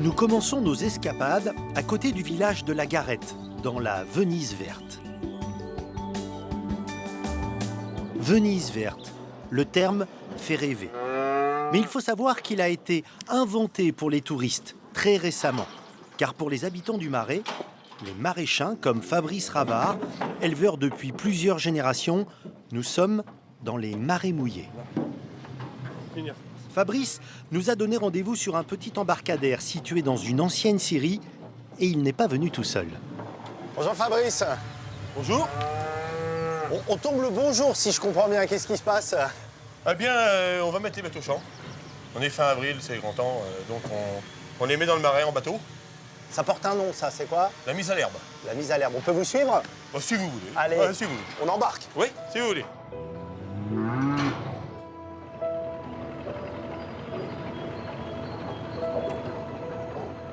Nous commençons nos escapades à côté du village de la Garette, dans la Venise verte. Venise verte, le terme fait rêver. Mais il faut savoir qu'il a été inventé pour les touristes très récemment. Car pour les habitants du Marais, les maraîchins comme Fabrice Ravard, éleveurs depuis plusieurs générations, nous sommes dans les marais mouillés. Fabrice nous a donné rendez-vous sur un petit embarcadère situé dans une ancienne scierie et il n'est pas venu tout seul. Bonjour Fabrice. Bonjour. On tombe le bonjour si je comprends bien. Qu'est-ce qui se passe? Eh bien, on va mettre les bateaux champs. On est fin avril, c'est grand temps, donc on les met dans le marais en bateau. Ça porte un nom, ça, c'est quoi? La mise à l'herbe. La mise à l'herbe. On peut vous suivre? Bon, si vous voulez. Allez, Ouais, si vous voulez. on embarque. Oui, si vous voulez.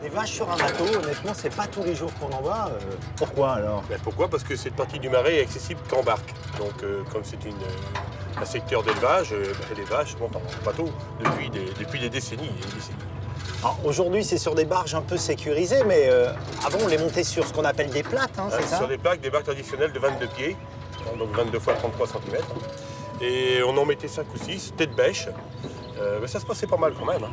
Des vaches sur un bateau, honnêtement, c'est pas tous les jours qu'on en voit. Pourquoi alors? Ben, pourquoi? Parce que cette partie du marais est accessible qu'en barque. Donc, comme c'est un secteur d'élevage, les vaches montent en bateau depuis des décennies et des décennies. Alors, aujourd'hui, c'est sur des barges un peu sécurisées, mais avant, on les montait sur ce qu'on appelle des plates, hein, c'est ça? Sur des barques traditionnelles de 22 pieds, hein, donc 22 x 33 cm. Et on en mettait 5 ou 6, tête bêche. Mais ça se passait pas mal quand même. Hein.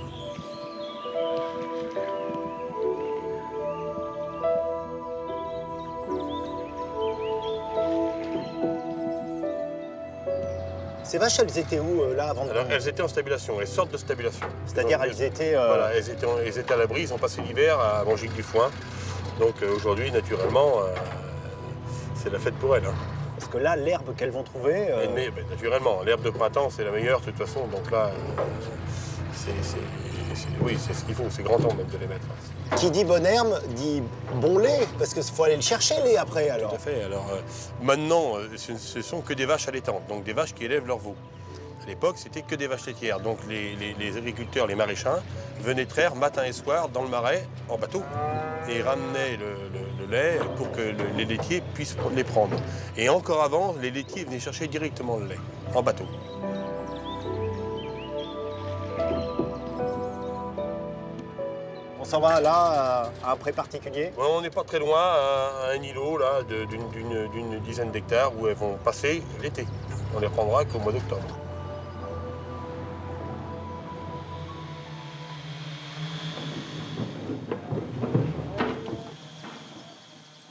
Ces vaches, elles étaient où, là, avant de... Alors, elles étaient en stabulation, elles sortent de stabulation. C'est-à-dire, elles étaient... Voilà, elles étaient à l'abri, ils ont passé l'hiver à manger du foin. Donc aujourd'hui, naturellement, c'est la fête pour elles. Hein. Parce que là, l'herbe qu'elles vont trouver... Mais, naturellement, l'herbe de printemps, c'est la meilleure de toute façon. Donc là, oui, c'est ce qu'il faut, c'est grand temps même de les mettre. Qui dit bonne herbe, dit bon lait, parce qu'il faut aller le chercher, lait, après, alors. Tout à fait. Alors maintenant, ce sont que des vaches allaitantes, donc des vaches qui élèvent leurs veaux. À l'époque, c'était que des vaches laitières. Donc les agriculteurs, les maraîchins, venaient traire matin et soir dans le marais en bateau et ramenaient le lait pour que les laitiers puissent les prendre. Et encore avant, les laitiers venaient chercher directement le lait en bateau. On s'en va là, à un pré particulier. Ouais, on n'est pas très loin, à un îlot là, d'une dizaine d'hectares où elles vont passer l'été. On les prendra qu'au mois d'octobre.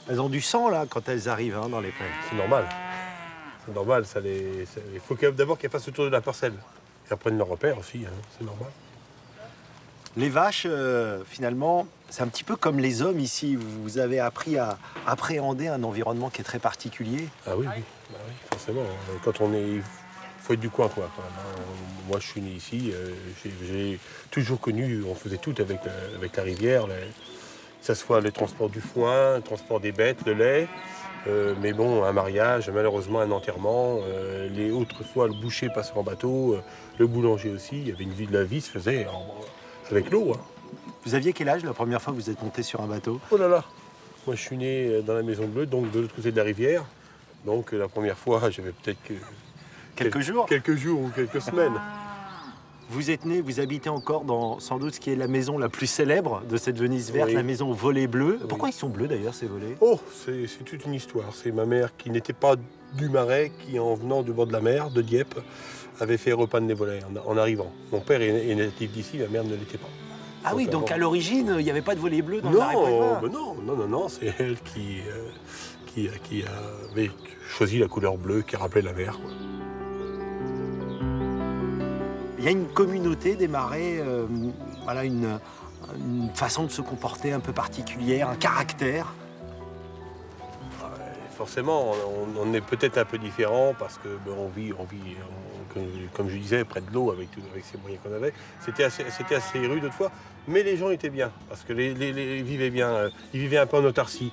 Elles ont du sang là quand elles arrivent hein, dans les prés. C'est normal. C'est normal, il faut d'abord qu'elles fassent le tour de la parcelle. Et apprennent leur repère aussi, hein, c'est normal. Les vaches, finalement, c'est un petit peu comme les hommes ici. Vous avez appris à appréhender un environnement qui est très particulier. Ah oui, oui, bah oui, forcément. Quand on est... Il faut être du coin, quoi. Quand même, hein. Moi, je suis né ici. J'ai toujours connu, on faisait tout avec la rivière. Que ce soit le transport du foin, le transport des bêtes, le lait. Mais bon, un mariage, malheureusement un enterrement. Autrefois, le boucher passait en bateau. Le boulanger aussi. Il y avait une vie de la vie se faisait avec l'eau. Hein. Vous aviez quel âge la première fois que vous êtes monté sur un bateau? Oh là là! Moi, je suis né dans la Maison Bleue, donc de l'autre côté de la rivière. Donc, la première fois, j'avais peut-être Quelques jours? Quelques jours ou quelques semaines. Vous êtes né, vous habitez encore dans sans doute ce qui est la maison la plus célèbre de cette Venise verte, Oui. la maison aux volets bleus. Oui. Pourquoi ils sont bleus d'ailleurs ces volets? Oh, c'est toute une histoire. C'est ma mère qui n'était pas du Marais, qui en venant du bord de la mer, de Dieppe, avait fait repeindre les volets en arrivant. Mon père est natif d'ici, ma mère ne l'était pas. Ah oui, donc à l'origine, il n'y avait pas de volets bleus dans le Non, Marais prévert. non, c'est elle qui avait choisi la couleur bleue qui rappelait la mer. Quoi. Il y a une communauté des Marais, voilà, une façon de se comporter un peu particulière, un caractère. Forcément, on est peut-être un peu différent parce que on vit comme je disais, près de l'eau avec ces moyens qu'on avait. C'était assez rude autrefois, mais les gens étaient bien parce que ils vivaient bien. Ils vivaient un peu en autarcie.